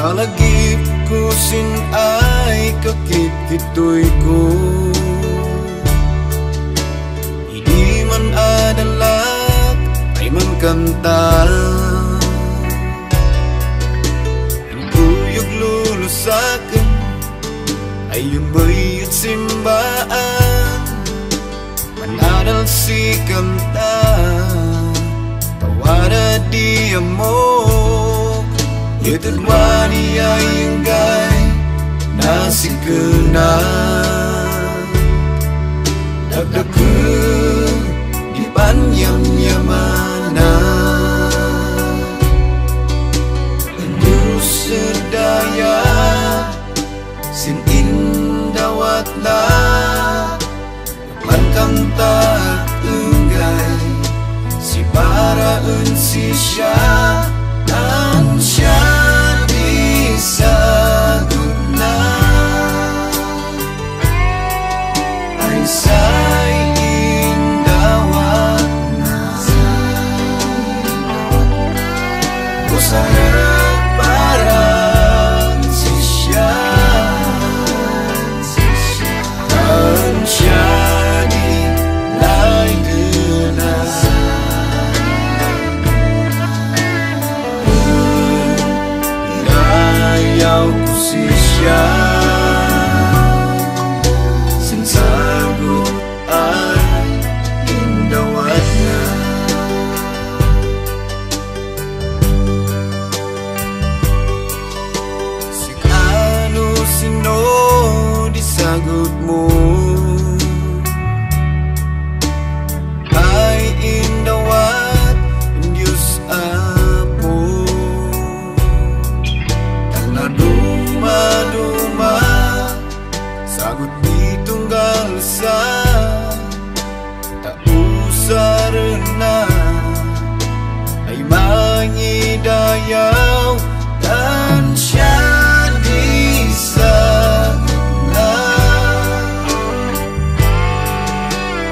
Alagip ko sin ay kakit-kitoy ko. Hindi man adalat ay man kantal. Kuyog lulusakan ay yumayot simbaan. Manadal si kanta tawara di amok. Yutad wani ay inggay nasi kena. Dagdag ko di panyam-yamana. Endus sedaya sin indawat na. Pankam tak enggay si para si siya. An siya di sagot na ay say indawat na. Kusarap parang si siya. An siya di lay na. Ayaw ko si siya sin sagot ay indawat na. Si ano sino di sagot mo ay indawat Diyos Apo. Duma-duma sagot di tunggal sa tausar na ay mangidayaw dan siya di sagot na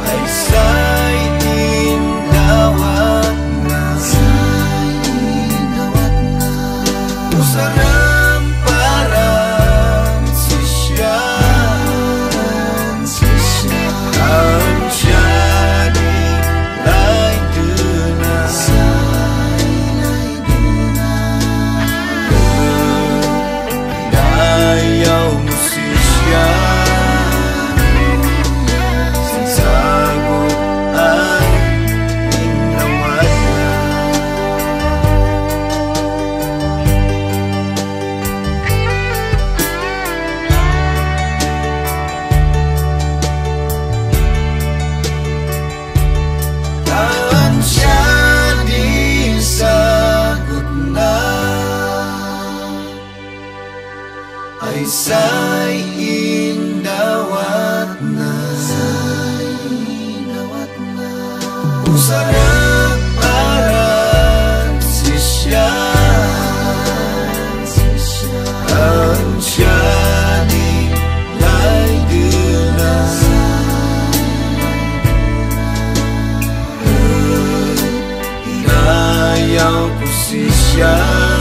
ay say indawat na. Usara ay say indawat na. Usarap parang si siya. Ang siya di lay na. Inayaw ko si siya.